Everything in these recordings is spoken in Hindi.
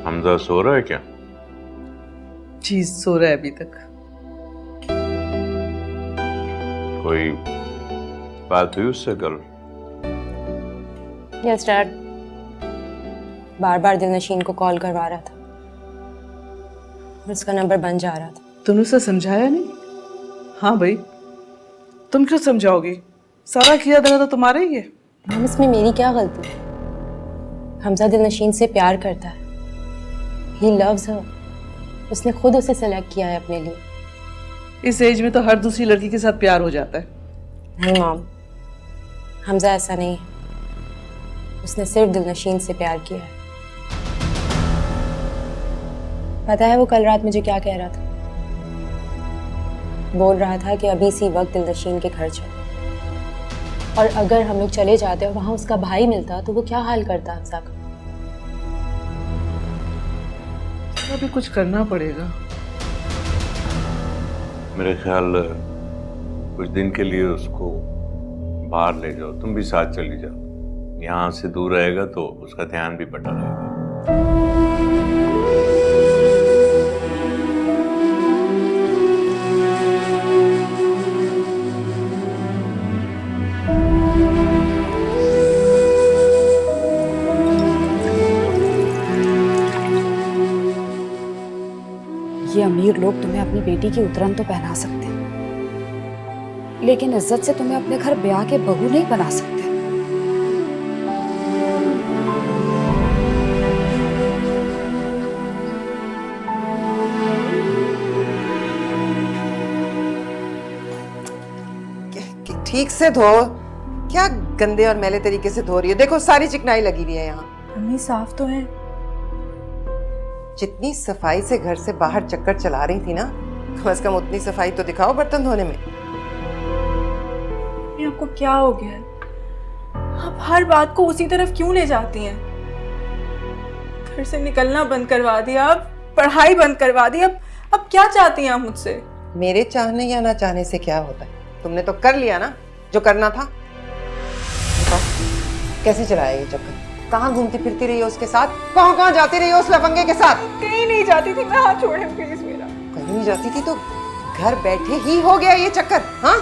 हमजा सो रहा है क्या? जी सो रहा है अभी तक। कोई बात हुई उससे कल? यस डैड, बार बार दिलनशीन को कॉल करवा रहा था, उसका नंबर बन जा रहा था। तुमने उसे समझाया नहीं? हाँ भाई, तुम क्यों समझाओगी? सारा किया धरा तो तुम्हारा ही है। मम, इसमें मेरी क्या गलती? हमजा दिलनशीन से प्यार करता है, ही लव्स हर, उसने खुद उसे सेलेक्ट किया है अपने लिए। इस एज में तो हर दूसरी लड़की के साथ प्यार हो जाता है। नहीं मॉम, हमजा ऐसा नहीं है, उसने सिर्फ दिलनशीन से प्यार किया है। पता है वो कल रात मुझे क्या कह रहा था? बोल रहा था कि अभी इसी वक्त दिलनशीन के घर चलो, और अगर हम लोग चले जाते और वहां उसका भाई मिलता तो वो क्या हाल करता हमजा का। अभी कुछ करना पड़ेगा। मेरे ख्याल कुछ दिन के लिए उसको बाहर ले जाओ, तुम भी साथ चली जाओ। यहाँ से दूर रहेगा तो उसका ध्यान भी बटा रहेगा। ये अमीर लोग तुम्हें अपनी बेटी की उतरन तो पहना सकते हैं, लेकिन इज्जत से तुम्हें अपने घर ब्याह के बहू नहीं बना सकते। ठीक से धो। क्या गंदे और मैले तरीके से धो रही है? देखो सारी चिकनाई लगी हुई है यहाँ। मम्मी साफ तो है। जितनी सफाई से घर से बाहर चक्कर चला रही थी ना, कम से कम उतनी सफाई तो दिखाओ बर्तन धोने में। मम्मी आपको क्या हो गया है? आप हर बात को उसी तरफ क्यों ले जाती हैं? घर से निकलना बंद करवा दिया, अब पढ़ाई बंद करवा दी, अब क्या चाहती हैं आप मुझसे? मेरे चाहने या ना चाहने से क्या होता है? तुमने तो कर लिया ना जो करना था। बताओ कैसे चलाया ये चक्कर? कहाँ घूमती फिरती रही हो उसके साथ? कहाँ जाती रही हो उस लफंगे के साथ? कहीं नहीं जाती थी मैं, हाथ छोड़े प्लीज मेरा। कहीं नहीं जाती थी तो घर बैठे ही हो गया ये चक्कर? हाँ,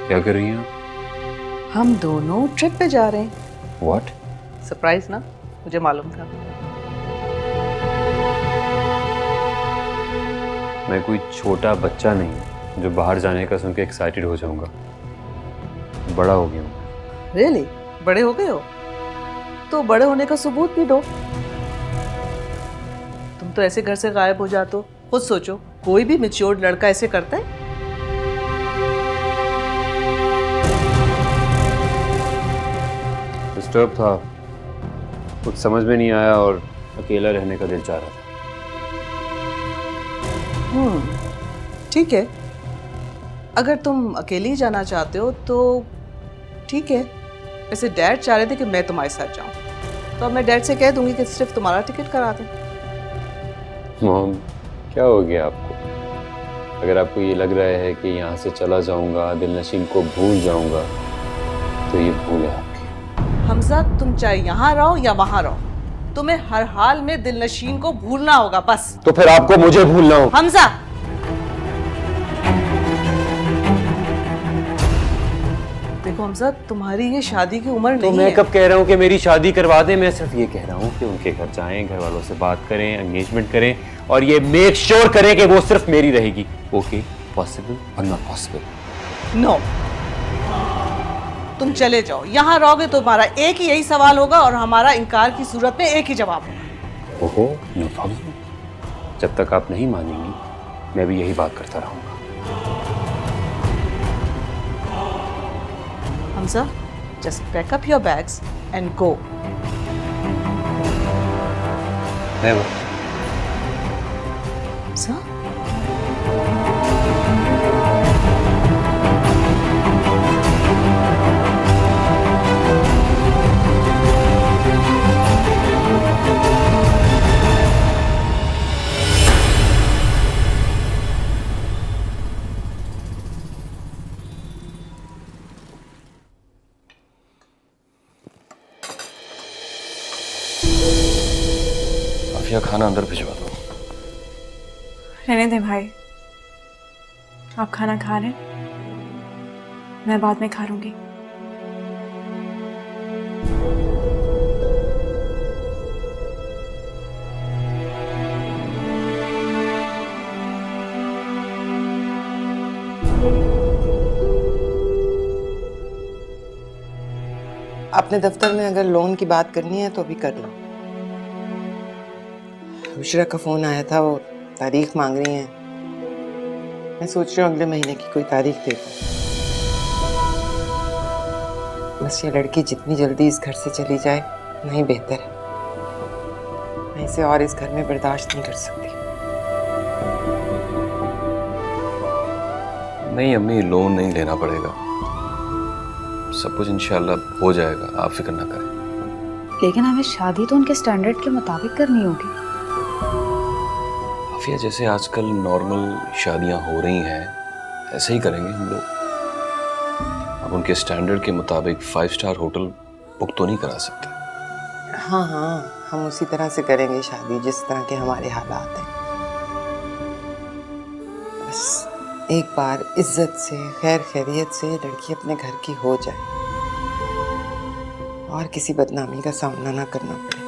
क्या कर रही हैं आप? हम दोनों ट्रिप पे जा रहे हैं। What? सरप्राइज ना, मुझे मालूम था। मैं कोई छोटा बच्चा नहीं जो बाहर जाने का सुन के एक्साइटेड हो जाऊंगा। बड़ा हो गया हूँ। रियली? बड़े हो गए हो? तो बड़े होने का सबूत भी दो। तुम तो ऐसे घर से गायब हो जाते हो। खुद सोचो, कोई भी मैच्योर्ड लड़का ऐसे करता है? डिस्टर्ब था, कुछ समझ में नहीं आया और अकेला रहने का दिल चाह रहा था। ठीक है, अगर तुम अकेले ही जाना चाहते हो तो ठीक है। वैसे डैड चाह रहे थे कि मैं तुम्हारे साथ जाऊं, तो अब मैं डैड से कह दूंगी कि सिर्फ तुम्हारा टिकट करा दें। मॉम, क्या हो गया आपको? अगर आपको ये लग रहा है कि यहाँ से चला जाऊंगा, दिलनशीन को भूल जाऊंगा, तो ये भूल है आपकी। हमजा, तुम चाहे यहाँ रहो या वहाँ रहो, तुम्हें हर हाल में दिलनशीन को भूलना होगा बस। तो फिर आपको मुझे भूलना होगा। हमजा, देखो हमजा, तुम्हारी ये शादी की उम्र तो नहीं मैं है। कब कह रहा हूँ कि मेरी शादी करवा दें? मैं सिर्फ ये कह रहा हूँ कि उनके घर जाएं, घर वालों से बात करें, एंगेजमेंट करें और ये मेक श्योर करें कि वो सिर्फ मेरी रहेगी। ओके, पॉसिबल और नॉट पॉसिबल? नो, तुम चले जाओ। यहाँ रहोगे तो हमारा एक ही यही सवाल होगा और हमारा इनकार की सूरत में एक ही जवाब होगा। ओहो, नो प्रॉब्लम। जब तक आप नहीं मानेंगी मैं भी यही बात करता रहूंगा। Hamza, just pack up your bags and go. Never. Sir Afiya, खाना अंदर भिजवा दो। रहने दे भाई, आप खाना खा रहे हैं, मैं बाद में खा लूंगी। अपने दफ्तर में अगर लोन की बात करनी है तो अभी कर लो। बुशरा का फोन आया था, वो तारीख मांग रही हैं। मैं सोच रही हूँ अगले महीने की कोई तारीख दे दूँ। बस ये लड़की जितनी जल्दी इस घर से चली जाए नहीं बेहतर है। मैं इसे और इस घर में बर्दाश्त नहीं कर सकती। नहीं अम्मी, लोन नहीं लेना पड़ेगा, सब कुछ इंशाल्लाह हो जाएगा, आप फिक्र ना करें। लेकिन हमें शादी तो उनके स्टैंडर्ड के मुताबिक करनी होगी। आफिया, जैसे आजकल नॉर्मल शादियां हो रही हैं ऐसे ही करेंगे हम लोग। अब उनके स्टैंडर्ड के मुताबिक 5 स्टार होटल बुक तो नहीं करा सकते। हाँ हाँ, हम उसी तरह से करेंगे शादी जिस तरह के हमारे हालात हैं। बस एक बार इज्जत से, खैर खैरियत से लड़की अपने घर की हो जाए और किसी बदनामी का सामना ना करना पड़े।